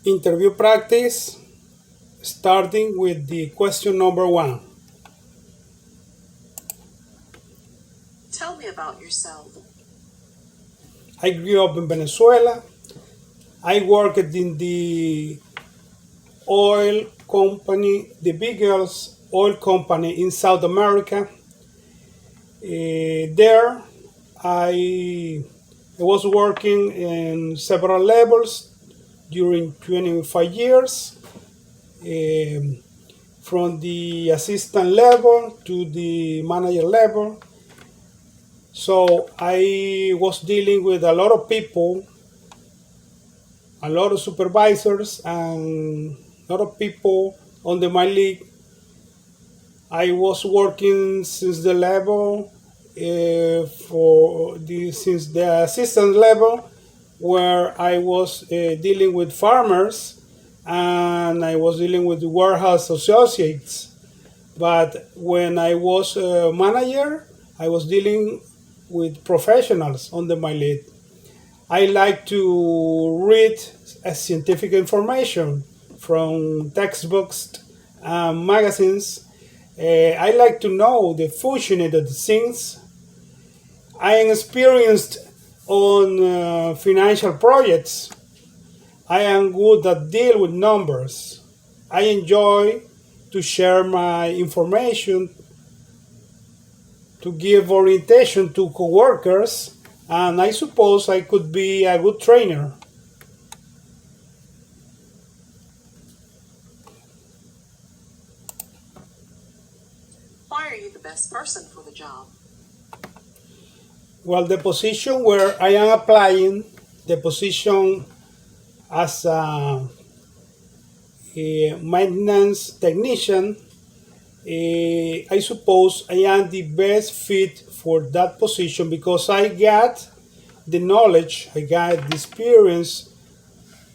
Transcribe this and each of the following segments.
Interview practice, starting with the question number 1. Tell me about yourself. I grew up in Venezuela. I worked in the oil company, the biggest oil company in South America. There, I was working in several levels during 25 years, um, from the assistant level to the manager level. So I was dealing with a lot of people, a lot of supervisors, and a lot of people under my league. I was working since the level since the assistant level, where I was dealing with farmers and I was dealing with the warehouse associates. But when I was a manager, I was dealing with professionals under my lead. I like to read scientific information from textbooks and magazines. I like to know the functioning of the things. I am experienced on financial projects. I am good at deal with numbers. I enjoy to share my information, to give orientation to coworkers, and I suppose I could be a good trainer. Why are you the best person for the job? Well, the position where I am applying, the position as a maintenance technician, I suppose I am the best fit for that position because I got the knowledge, I got the experience,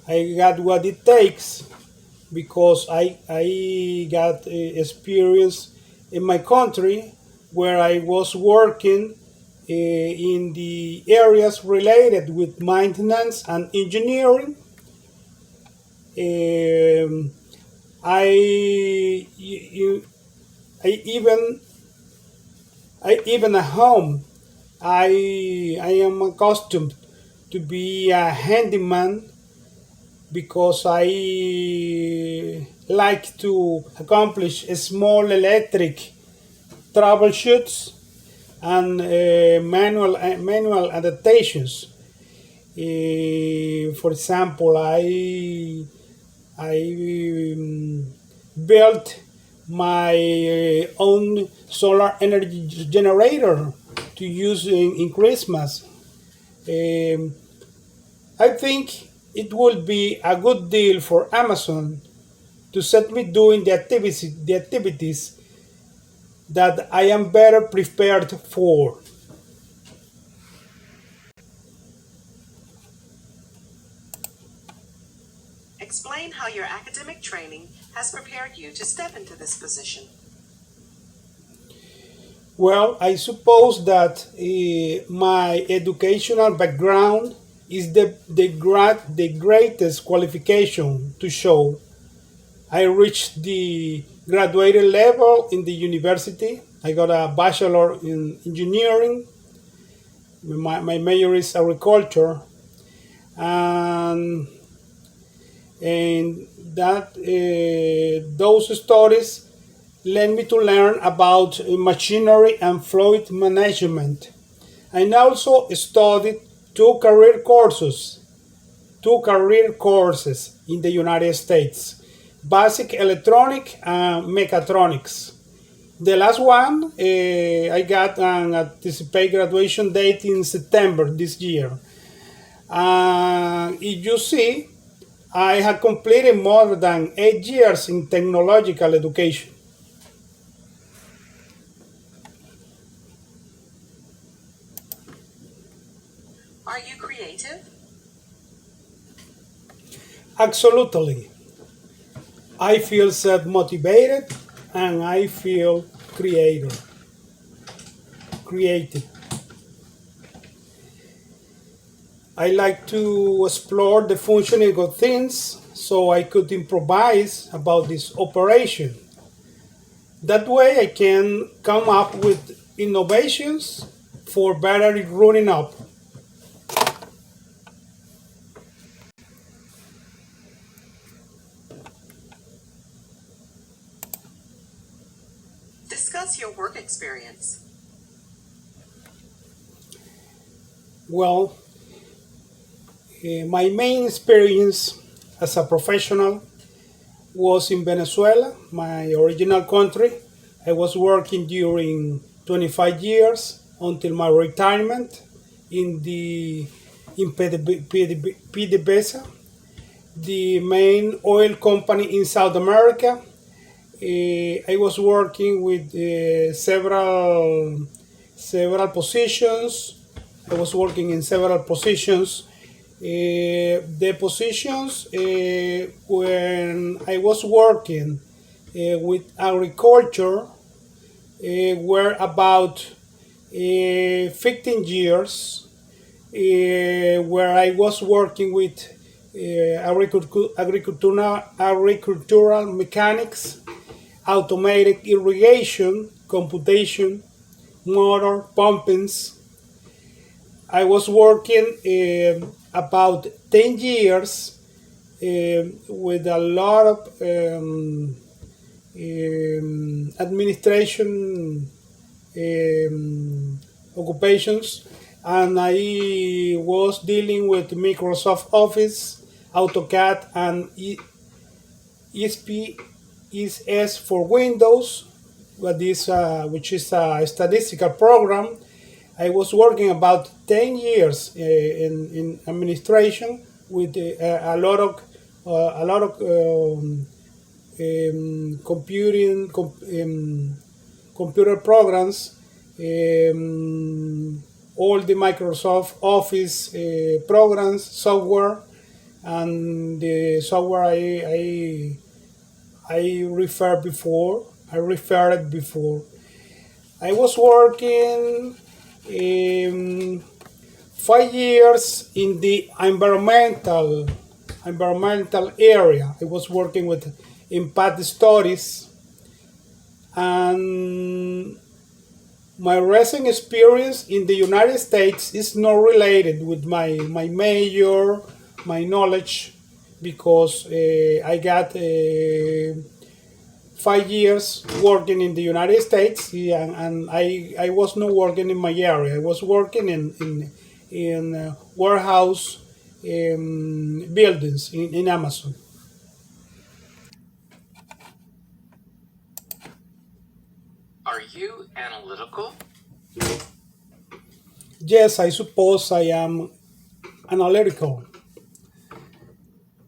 I got what it takes because I got experience in my country where I was working in the areas related with maintenance and engineering. Um, I, I even at home I am accustomed to be a handyman because I like to accomplish small electric troubleshoots and manual adaptations. For example, I built my own solar energy generator to use in Christmas. Um, I think it will be a good deal for Amazon to set me doing the activities that I am better prepared for. Explain how your academic training has prepared you to step into this position. Well, I suppose that my educational background is the greatest qualification to show. I reached the graduated level in the university. I got a bachelor in engineering. My major is agriculture, and and that those studies led me to learn about machinery and fluid management. I also studied two career courses in the United States: basic electronic and mechatronics. The last one, I got an anticipated graduation date in September this year. If you see, I have completed more than 8 years in technological education. Are you creative? Absolutely. I feel self-motivated and I feel creative. I like to explore the functioning of things so I could improvise about this operation. That way, I can come up with innovations for better running up. Discuss your work experience. Well, my main experience as a professional was in Venezuela, my original country. I was working during 25 years until my retirement in the in PDVSA, the main oil company in South America. I was working with several positions. I was working in several positions. The positions when I was working with agriculture were about 15 years, where I was working with agricultural mechanics, automated irrigation, computation, motor, pumpings. I was working about 10 years with a lot of administration occupations, and I was dealing with Microsoft Office, AutoCAD, and ESP for Windows, which is a statistical program. I was working about 10 years in administration with a lot of computer programs, all the Microsoft Office programs, software, and the software I referred before. I referred before. I was working 5 years in the environmental area. I was working with impact studies, and my recent experience in the United States is not related with my major, my knowledge, because I got 5 years working in the United States, and I was not working in my area. I was working in warehouse buildings in Amazon. Are you analytical? Yes, I suppose I am analytical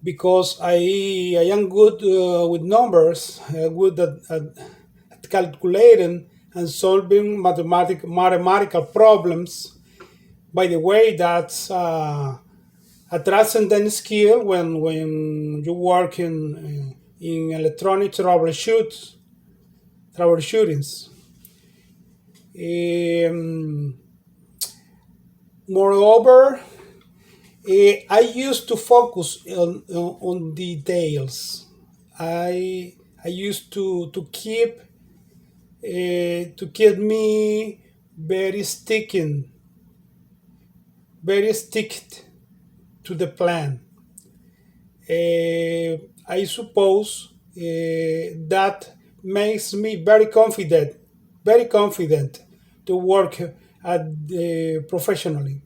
because I am good with numbers, good at calculating and solving mathematical problems. By the way, that's a transcendent skill when you work in electronic troubleshootings. Um, Moreover, I used to focus on details. I used to keep me very sticked to the plan. I suppose that makes me very confident to work professionally.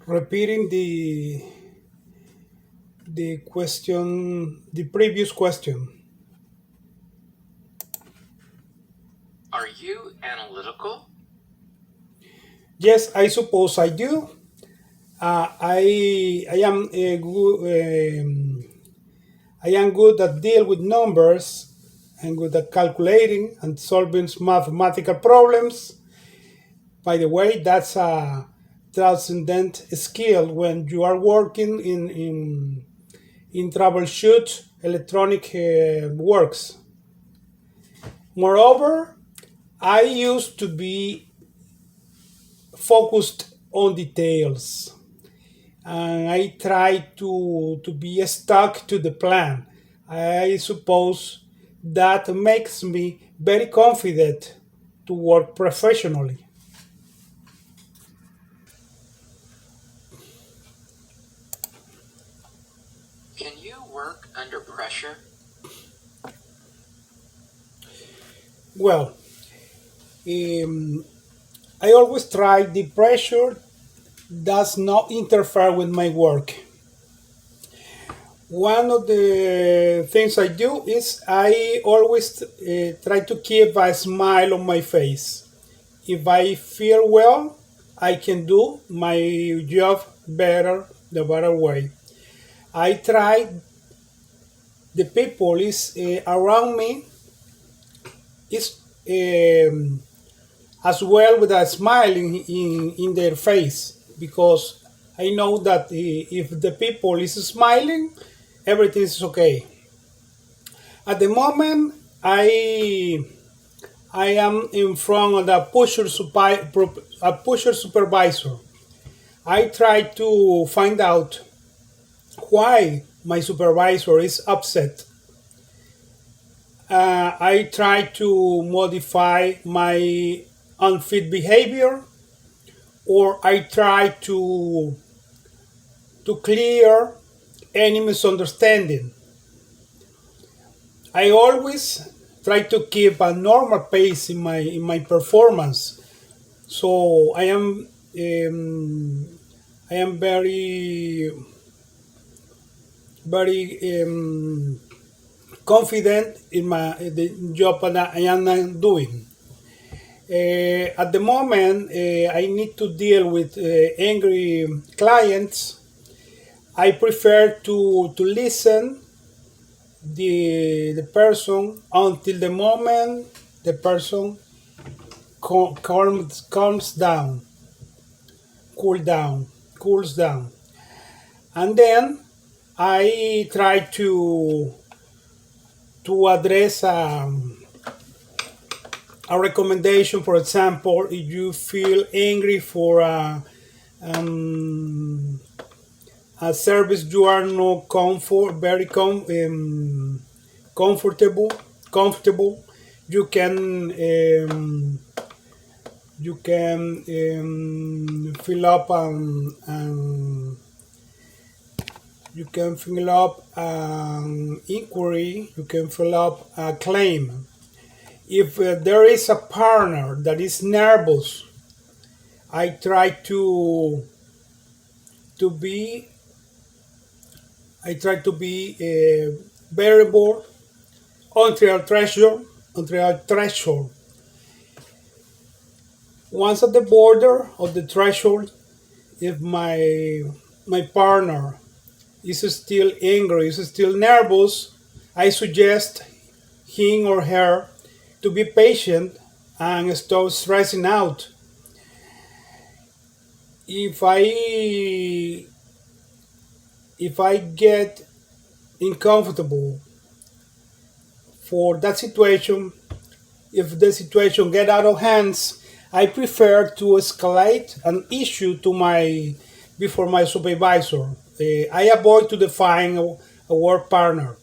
Repeating the previous question. Are you analytical? Yes, I suppose I do. I am good at deal with numbers and good at calculating and solving mathematical problems. By the way, that's a transcendent skill when you are working in troubleshoot electronic works. Moreover, I used to be focused on details. and I try to be stuck to the plan. I suppose that makes me very confident to work professionally. Can you work under pressure? Well, um, I always try the pressure does not interfere with my work. One of the things I do is I always try to keep a smile on my face. If I feel well, I can do my job better, the better way. I try the people is around me is as well with a smile in their face because I know that if the people is smiling, everything is okay. At the moment, I am in front of the a pusher supervisor. I try to find out why my supervisor is upset. I try to modify my unfit behavior, or I try to clear any misunderstanding. I always try to keep a normal pace in my performance. So I am very confident in the job that I am doing. At the moment, I need to deal with angry clients. I prefer to listen the person until the moment the person calms down, cool down, cools down, and then I try to address a recommendation. For example, if you feel angry for a service you are not comfortable, comfortable, you can fill up you can fill up an inquiry. You can fill up a claim. If there is a partner that is nervous, I try to be variable until a threshold. Once at the border of the threshold, if my partner is still angry, is still nervous, I suggest him or her to be patient and stop stressing out. If I get uncomfortable for that situation, if the situation get out of hands, I prefer to escalate an issue to my before my supervisor. I avoid to define a work partner.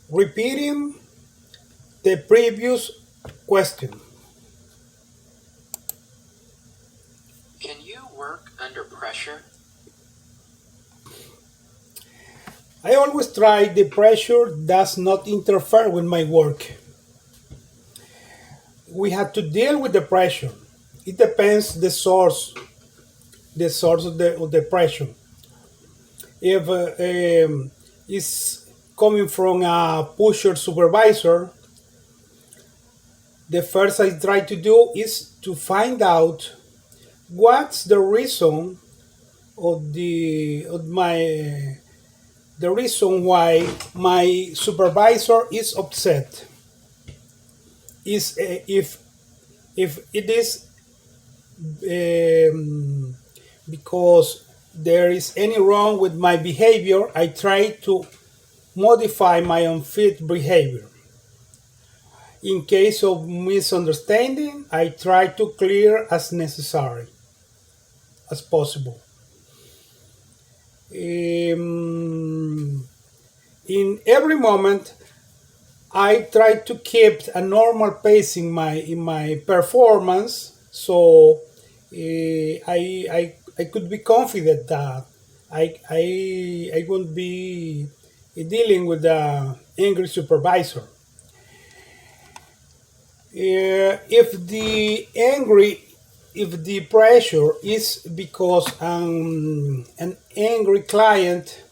Repeating the previous question. Can you work under pressure? I always try the pressure does not interfere with my work. We have to deal with the pressure. It depends the source of the pressure. If it's coming from a pusher supervisor, the first I try to do is to find out what's the reason of the reason why my supervisor is upset. Is if it is um, because there is any wrong with my behavior, I try to modify my unfit behavior. In case of misunderstanding, I try to clear as necessary as possible. In every moment, I try to keep a normal pace in my performance, so I could be confident that I won't be dealing with the angry supervisor. If the angry if the pressure is because an angry client,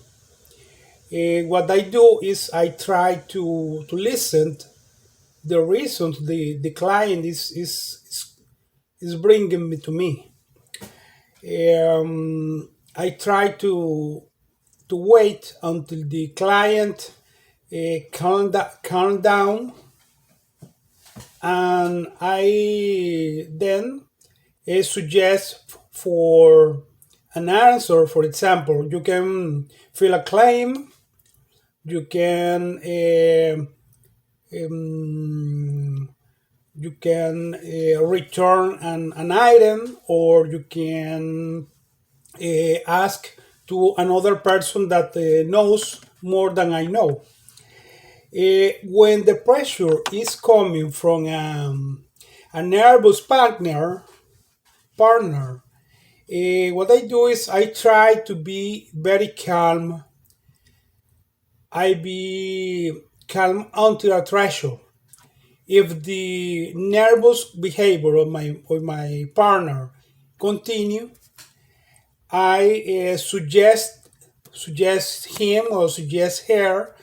what I do is I try to listen the reasons the client is bringing me to me. I try to wait until the client calm down, and I then suggest for an answer. For example, you can fill a claim, you can um, you can return an item, or you can ask to another person that knows more than I know. When the pressure is coming from a nervous partner, what I do is I try to be very calm. I be calm until a threshold. If the nervous behavior of my partner continue, I suggest him or suggest her,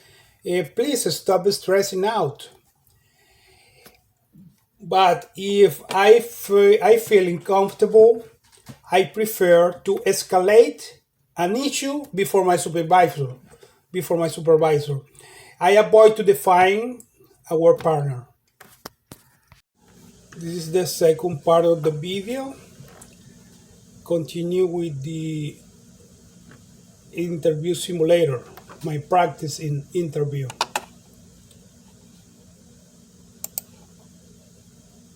please stop stressing out. But if I feel uncomfortable, I prefer to escalate an issue before my supervisor. Before my supervisor, I avoid to define our partner. This is the second part of the video. Continue with the interview simulator, my practice in interview.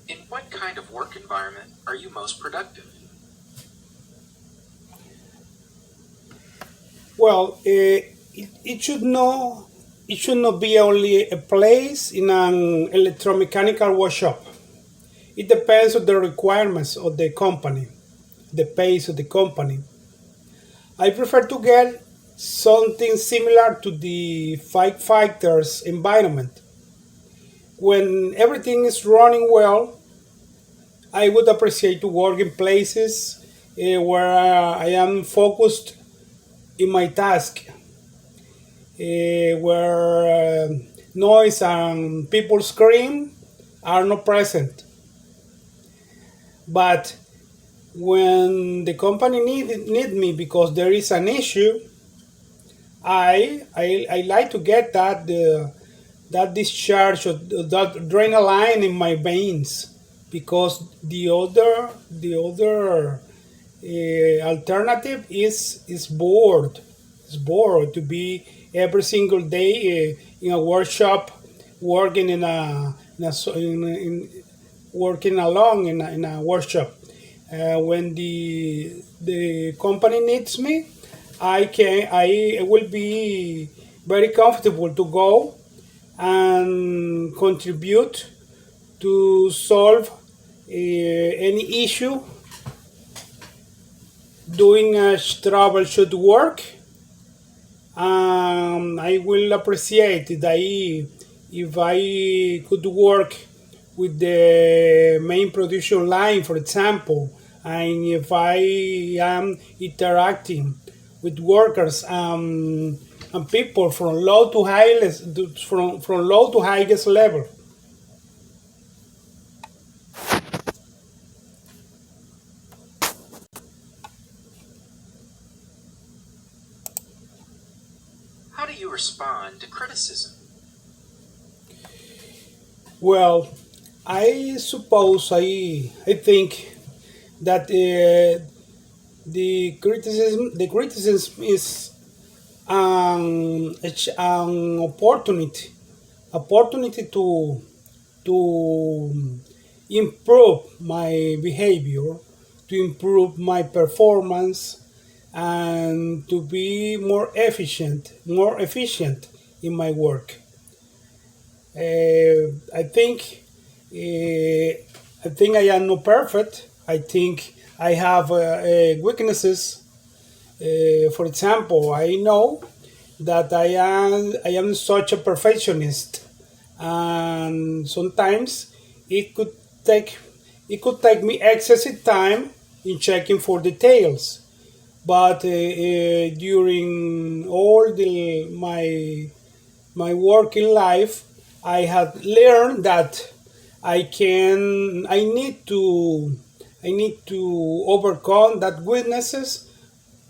In what kind of work environment are you most productive? Well, it should not be only a place in an electromechanical workshop. It depends on the requirements of the company, the pace of the company. I prefer to get something similar to the firefighters environment. When everything is running well, I would appreciate to work in places where I am focused in my task, where noise and people scream are not present. But when the company need me because there is an issue, I like to get that discharge of that adrenaline in my veins, because the other alternative is bored. It's bored to be every single day in a workshop, working in working along in a workshop. When the company needs me, I will be very comfortable to go and contribute to solve any issue, doing a troubleshoot work. I will appreciate it if I could work with the main production line, for example, and if I am interacting with workers and people from low to highest level. How do you respond to criticism? Well, I suppose I think that the criticism is it's an opportunity to improve my behavior, to improve my performance, and to be more efficient in my work. I think I think I am not perfect. I think I have weaknesses. For example, I know that I am such a perfectionist, and sometimes it could take it could take me excessive time in checking for details. But during all my working life, I have learned that I need to overcome that weaknesses.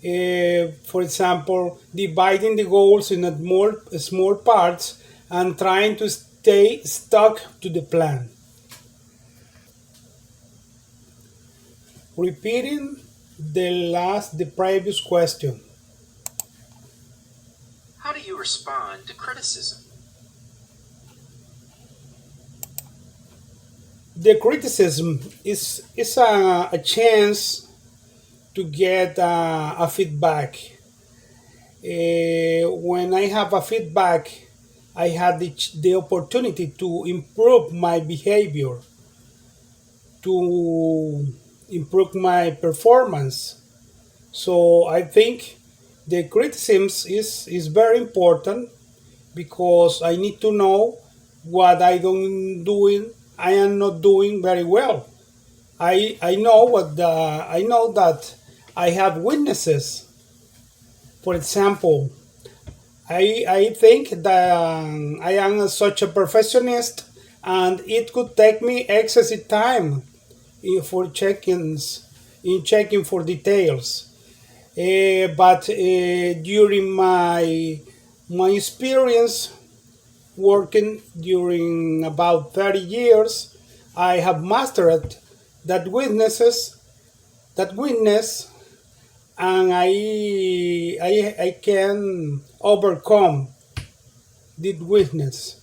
For example, dividing the goals in a small parts and trying to stay stuck to the plan. Repeating the previous question. How do you respond to criticism? The criticism is a chance to get a feedback. When I have a feedback, I had the opportunity to improve my behavior, to improve my performance. So I think the criticism is very important because I need to know what I am not doing very well. I know that I have weaknesses. For example, I think that I am such a perfectionist, and it could take me excessive time for checking for details. But during my experience working during about 30 years, I have mastered that weaknesses that weakness, and I can overcome that weakness.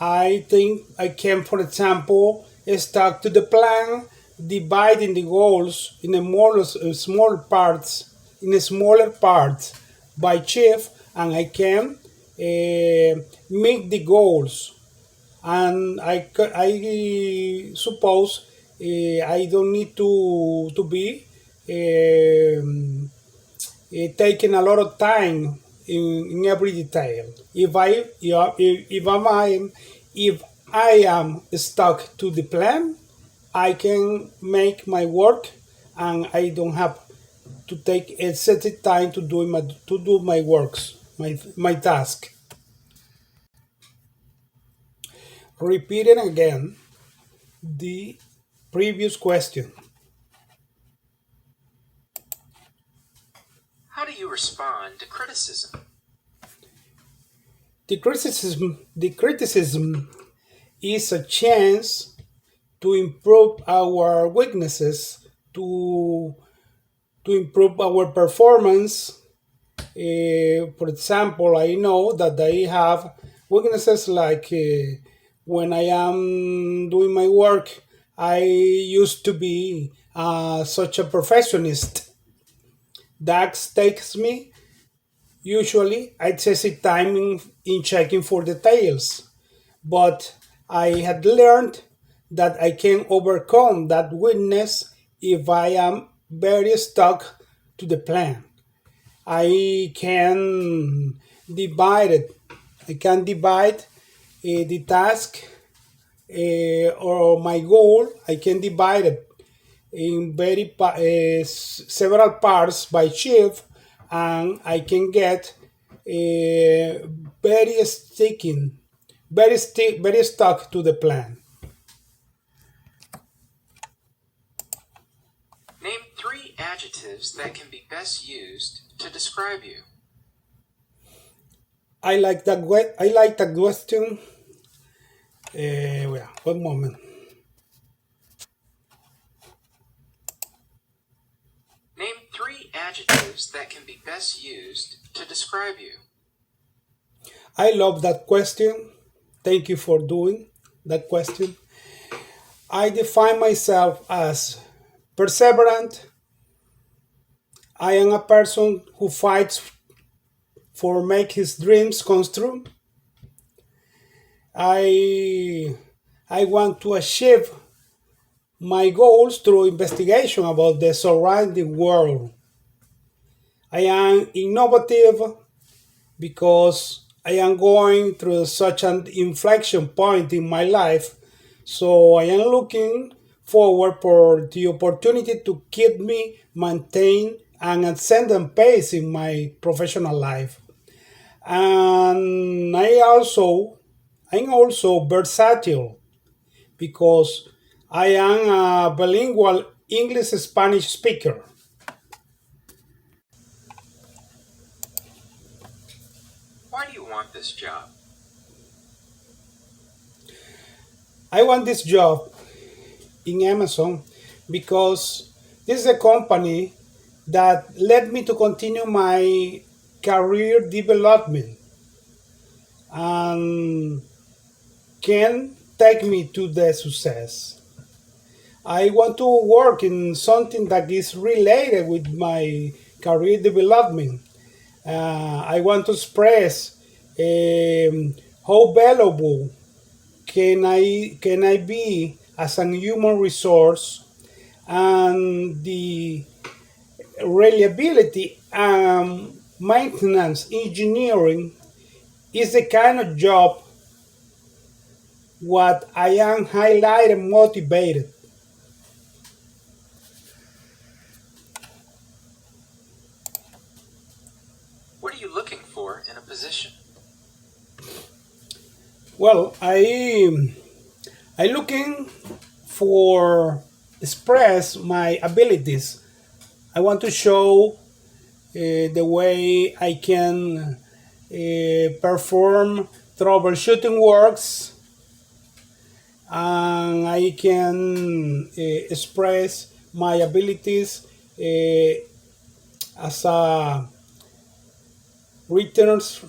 I think I can, for example, stuck to the plan, dividing the goals in a more small parts, in a smaller parts by chief, and I can make the goals. And I suppose I don't need to be taking a lot of time in every detail. If I yeah, if I am stuck to the plan, I can make my work, and I don't have to take excessive time to do my works, my task. Repeating again the previous question. How do you respond to criticism? The criticism is a chance to improve our weaknesses, to to improve our performance. For example, I know that I have weaknesses like when I am doing my work, I used to be such a perfectionist. That takes me usually excessive time in checking for details. But I had learned that I can overcome that weakness if I am very stuck to the plan. I can divide it. I can divide the task or my goal. I can divide it in several parts by shift, and I can get very sticking, very stuck to the plan. Name three adjectives that can be best used to describe you. I like that question. Well, one moment. Name three adjectives that can be best used to describe you. I love that question. Thank you for doing. that question. I define myself as perseverant. I am a person who fights for make his dreams come true. I I want to achieve my goals through investigation about the surrounding world. I am innovative because I am going through such an inflection point in my life. So I am looking forward for the opportunity to keep me maintain an ascendant pace in my professional life. And I'm also versatile because I am a bilingual English Spanish speaker. Why do you want this job? I want this job in Amazon because this is a company that led me to continue my career development and can take me to the success. I want to work in something that is related with my career development. I want to express how valuable can I be as a human resource and the reliability and maintenance engineering is the kind of job what I am highly motivated. What are you looking for in a position? Well, I looking for express my abilities. I want to show the way I can perform troubleshooting works, and I can express my abilities as a returns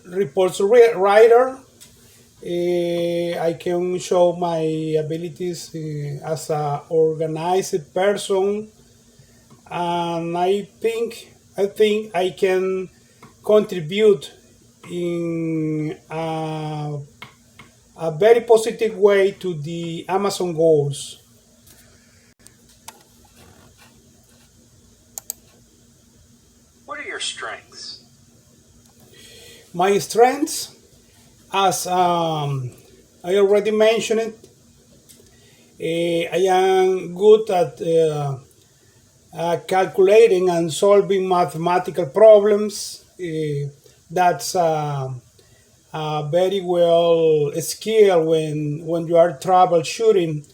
reports writer. I can show my abilities as a organized person, and I think I can contribute in a very positive way to the Amazon goals. What are your strengths? My strengths, as I already mentioned it, I am good at calculating and solving mathematical problems. That's very well skill when you are troubleshooting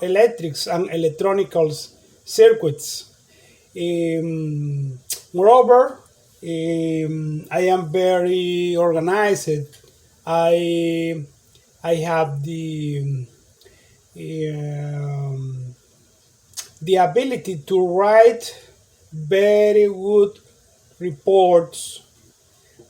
electrics and electronical circuits. Moreover, I am very organized. I I have um, the ability to write very good reports,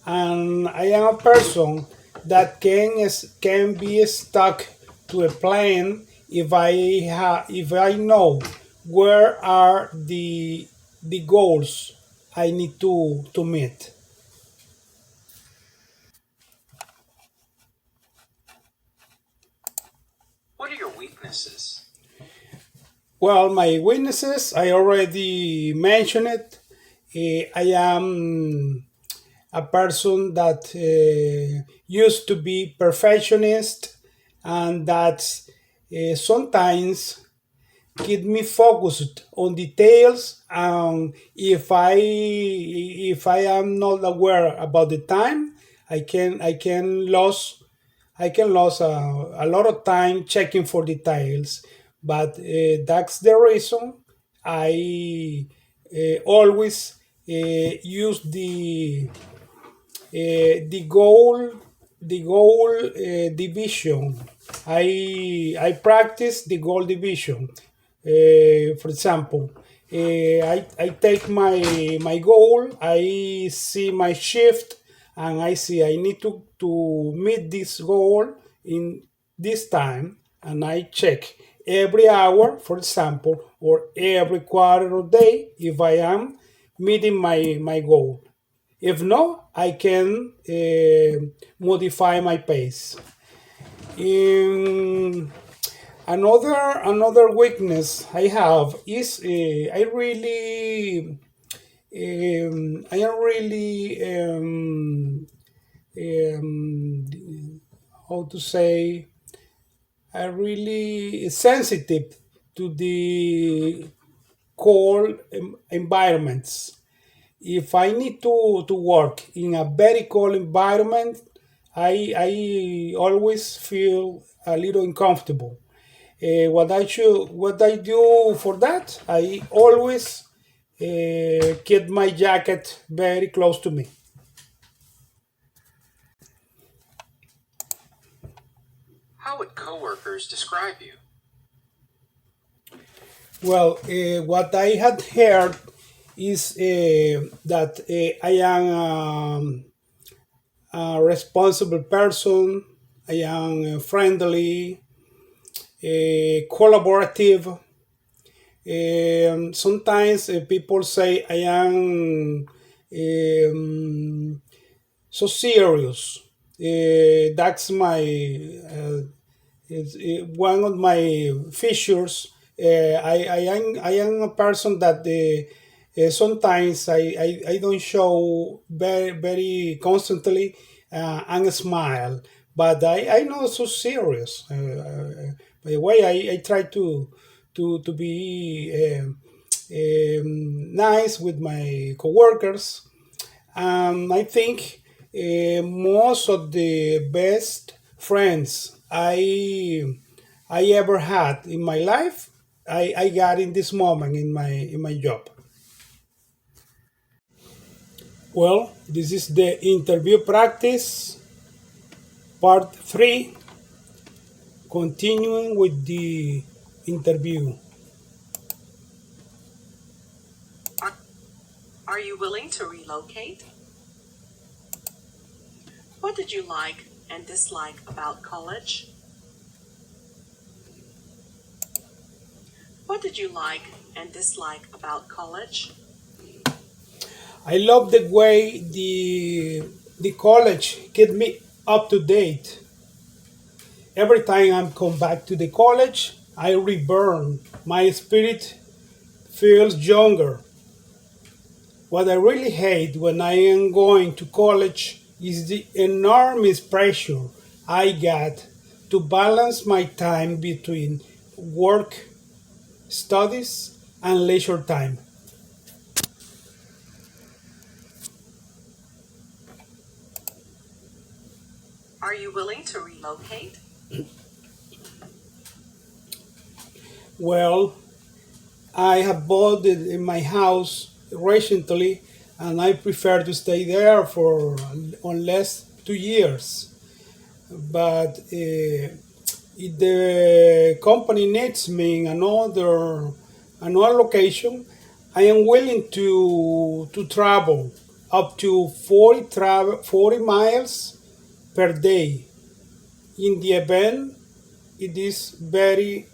and I am a person that can be stuck to a plan if I know where are the goals I need to meet. What are your weaknesses? Well, my weaknesses I already mentioned it. I am a person that used to be perfectionist, and that sometimes keep me focused on details. If I am not aware about the time, I can lose a lot of time checking for details. But that's the reason I always use the goal division. I practice the goal division. For example, I take my goal. I see my shift. and I see I need to meet this goal in this time, and I check every hour, for example, or every quarter of day if I am meeting my goal. If no, I can modify my pace. Um, another weakness I have is I am really how to say I really sensitive to the cold environments. If I need to work in a very cold environment, I always feel a little uncomfortable. What I do for that, I always keep my jacket very close to me. How would coworkers describe you? Well, what I had heard is that I am a responsible person. I am friendly, collaborative. Sometimes people say I am so serious. That's my one of my features. I am a person that sometimes I don't show very constantly and smile, but I not so serious. By the way, I try to be nice with my coworkers. I think most of the best friends I ever had in my life, I got in this moment in my job. Well, this is the interview practice part 3, continuing with the interview. Are, are you willing to relocate? What did you like and dislike about college? What did you like and dislike about college? I love the way the college get me up to date. Every time I come back to the college, I reborn. My spirit feels younger. What I really hate when I am going to college is the enormous pressure I got to balance my time between work, studies, and leisure time. Are you willing to relocate? Well, I have bought it in my house recently, and I prefer to stay there for unless 2 years. But if the company needs me in another location, I am willing to travel up to 40 miles per day. In the event it is very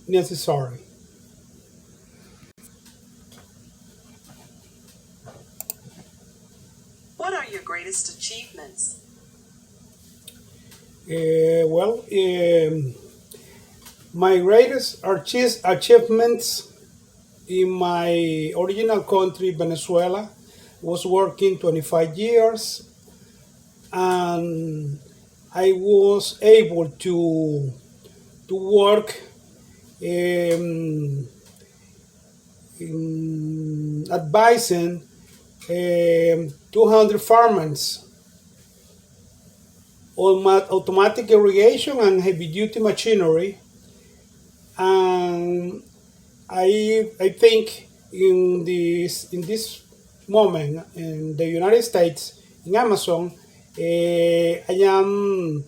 necessary. What are your greatest achievements? Well, my greatest achievements in my original country, Venezuela, was working 25 years, and I was able to work um, advising 200 farmers on automatic irrigation and heavy duty machinery. And I think in this moment in the United States in Amazon, I am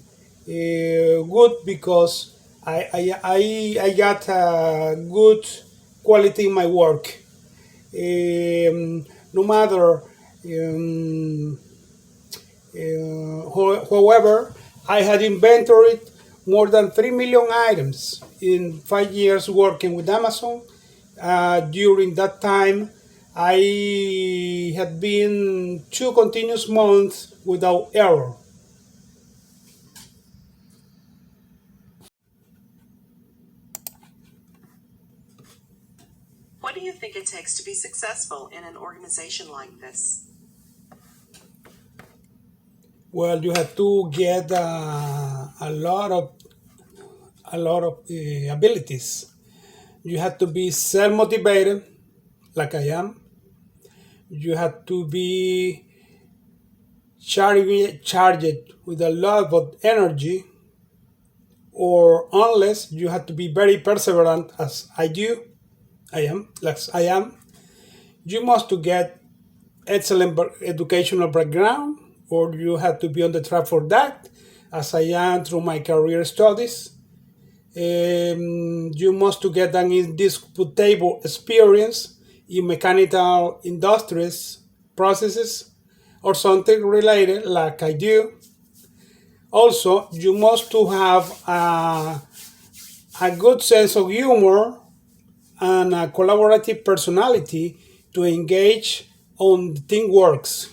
good because I got a good quality in my work. No matter. However, I had inventoried more than 3 million items in 5 years working with Amazon. During that time, I had been 2 continuous months without error. What do you think it takes to be successful in an organization like this? Well, you have to get a lot of abilities. You have to be self motivated, like I am. You have to be charged with a lot of energy, or unless you have to be very perseverant, as I do. I am, like I am. You must to get excellent educational background, or you have to be on the track for that, as I am through my career studies. You must to get an indisputable experience in mechanical industries, processes, or something related, like I do. Also, you must to have a good sense of humor and a collaborative personality to engage on the team works.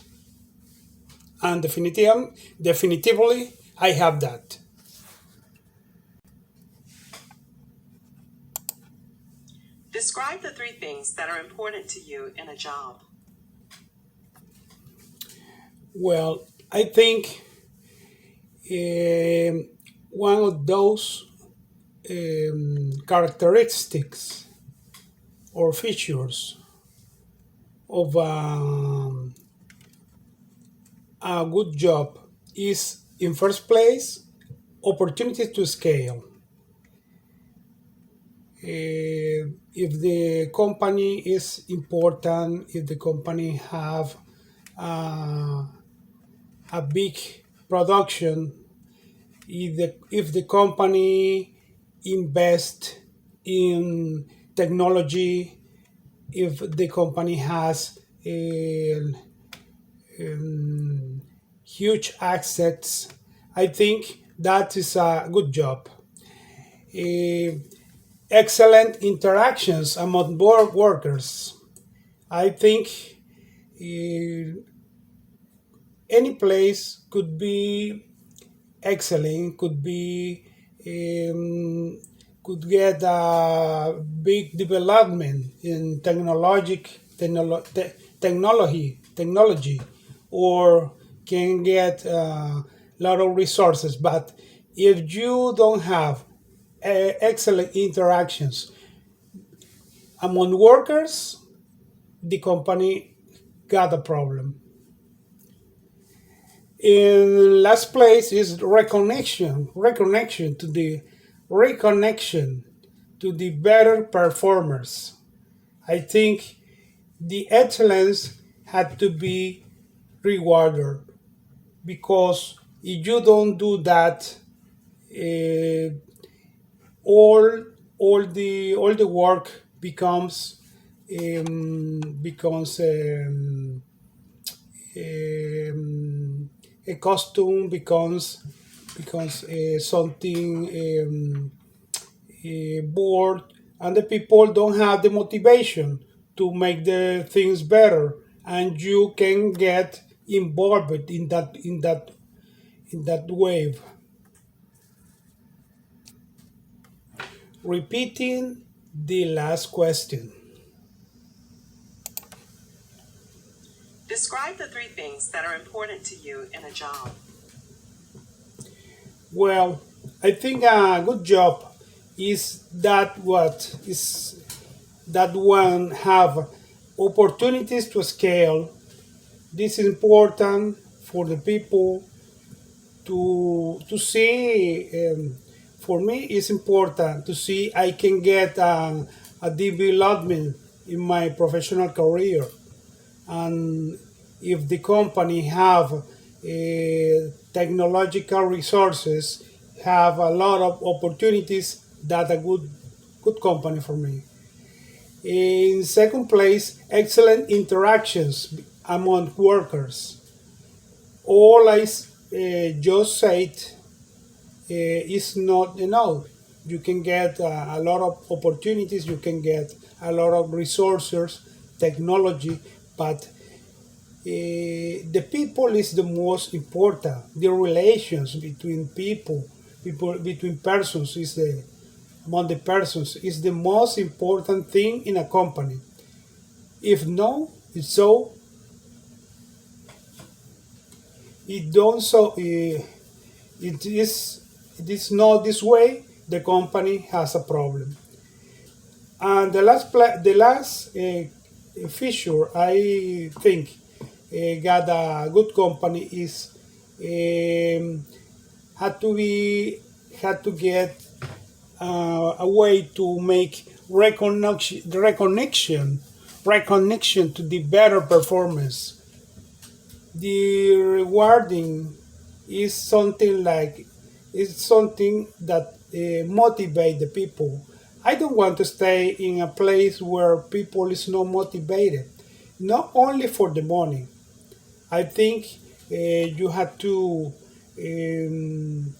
And definitively, I have that. Describe the three things that are important to you in a job. Well, I think one of those characteristics or features of a good job is, in first place, opportunity to scale. If the company is important, if the company have uh, a big production, if the company invest in technology, if the company has huge assets, I think that is a good job. Uh, Excellent interactions among workers. I think uh, any place could be excellent, could get a big development in technology, or can get a lot of resources. But if you don't have excellent interactions among workers, the company got a problem. In last place is reconnection to the better performers. I think the excellence had to be rewarded, because if you don't do that, uh, all all the work becomes a costume, becomes something bored, and the people don't have the motivation to make the things better, and you can get involved in that wave. Repeating the last question. Describe the three things that are important to you in a job. Well, I think a good job is that one have opportunities to scale. This is important for the people to see. For me, it's important to see I can get a development in my professional career, and if the company have technological resources, have a lot of opportunities, that a good company for me. In second place, excellent interactions among workers. All I just said is not enough. You can get a lot of opportunities, you can get a lot of resources, technology, but the people is the most important. The relations between people between persons is the among the persons is the most important thing in a company. If no, it's so it don't so it is not this way. The company has a problem. And the last feature I think got a good company is um, had to be had to get a way to make recognition to the better performance. The rewarding is something like is something that motivate the people. I don't want to stay in a place where people is not motivated, not only for the money. I think you have to um,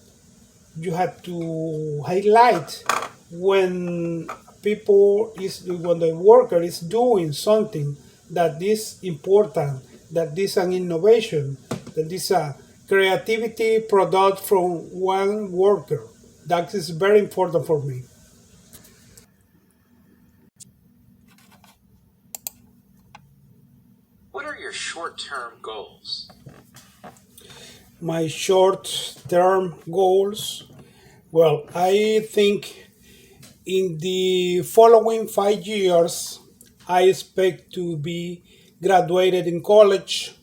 you have to highlight when when the worker is doing something that is important, that is an innovation, that is a creativity product from one worker. That is very important for me. What are your short term goals? My short term goals, well, I think in the following 5 years I expect to be graduated in college,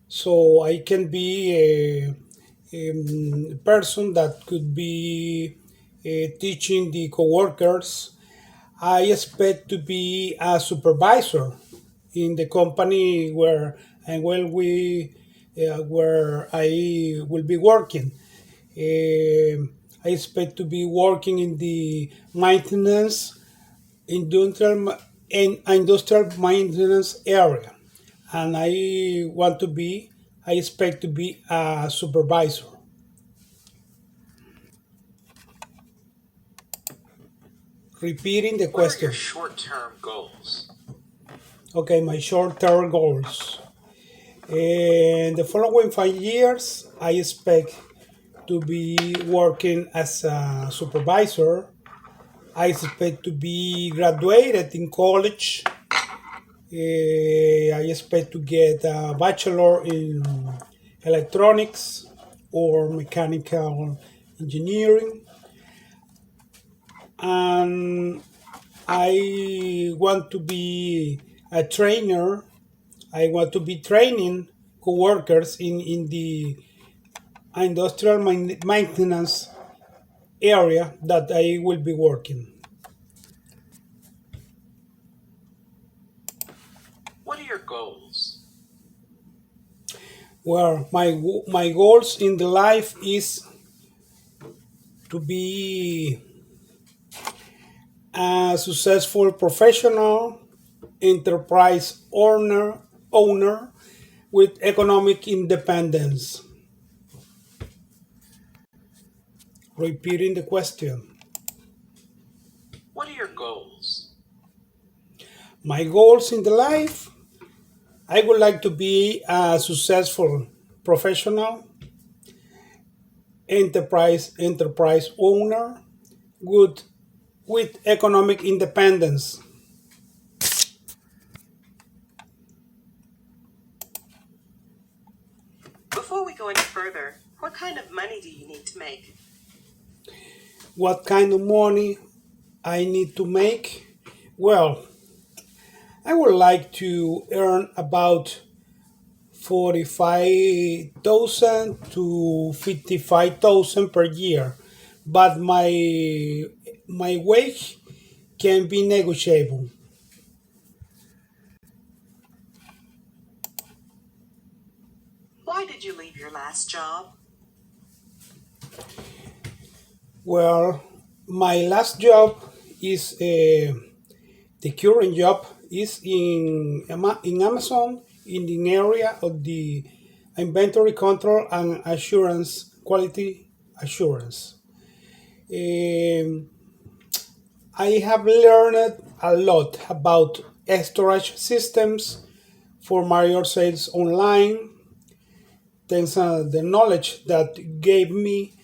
so I can be a person that could be teaching the coworkers. I expect to be a supervisor in the company where I will be working. I expect to be working in the industrial maintenance area, and I expect to be a supervisor. Repeating the What are your question. short term goals? Okay, my short-term goals. In the following 5 years, I expect to be working as a supervisor. I expect to be graduated in college. I expect to get a bachelor in electronics or mechanical engineering. And I want to be a trainer. I want to be training coworkers in the industrial maintenance area that I will be working. What are your goals? Well, my goals in the life is to be a successful professional, enterprise owner with economic independence. Repeating the question. What are your goals? My goals in the life, I would like to be a successful professional, enterprise owner with economic independence. Before we go any further, what kind of money do you need to make? What kind of money I need to make? Well, I would like to earn about 45,000 to 55,000 per year, but my wage can be negotiable. Why did you leave your last job? Well, my last job is the current job is in Amazon in the area of the inventory control and assurance, quality assurance. Um, I have learned a lot about storage systems for major sales online. Thanks the knowledge that gave me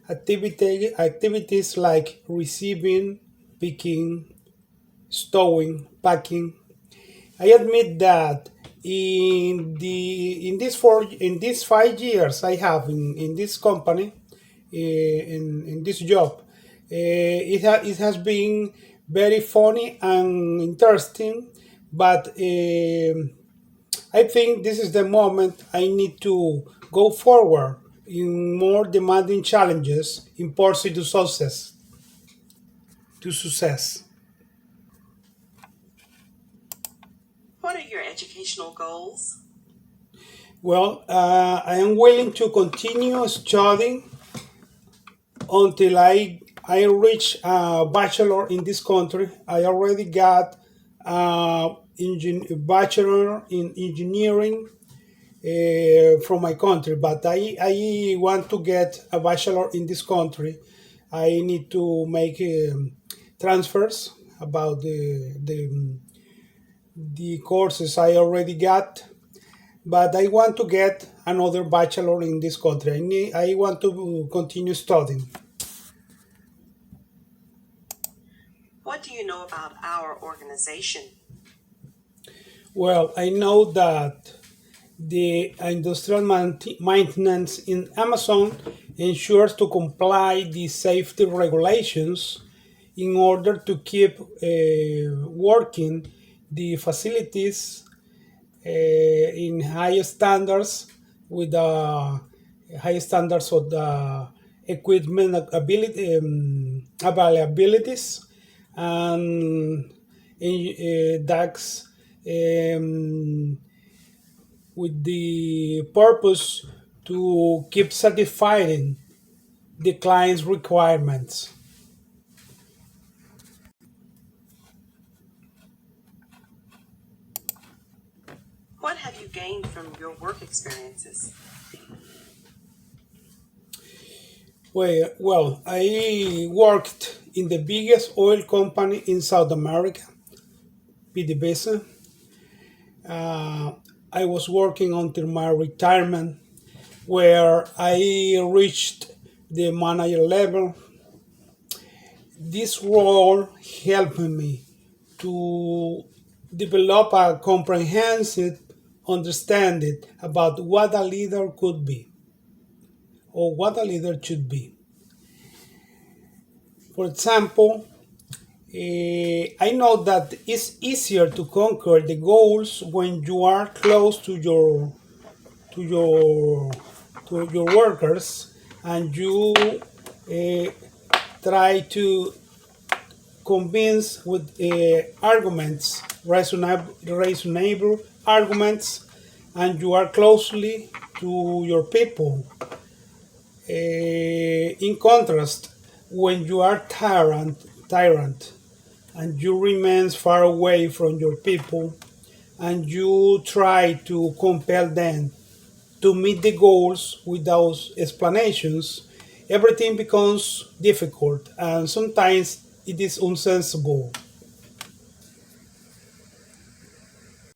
activities like receiving, picking, stowing, packing. I admit that in these 5 years I have in this company, in this job, it has been very funny and interesting, but I think this is the moment I need to go forward in more demanding challenges in pursuit to success. To success. What are your educational goals? Well, I am willing to continue studying until I reach a bachelor in this country. I already got bachelor in engineering from my country, but I want to get a bachelor in this country. I need to make transfers about the courses I already got, but I want to get another bachelor in this country. I want to continue studying. What do you know about our organization? Well, I know that the industrial maintenance in Amazon ensures to comply the safety regulations in order to keep working the facilities in high standards with the high standards of the equipment ability, availabilities and that's with the purpose to keep satisfying the client's requirements. What have you gained from your work experiences? Well, I worked in the biggest oil company in South America, PDVSA. I was working until my retirement, where I reached the manager level. This role helped me to develop a comprehensive understanding about what a leader could be or what a leader should be. For example, I know that it's easier to conquer the goals when you are close to your to your workers and you uh, try to convince with arguments, reasonable arguments, and you are closely to your people. In contrast, when you are tyrant, and you remain far away from your people, and you try to compel them to meet the goals without explanations, everything becomes difficult, and sometimes it is unsensible.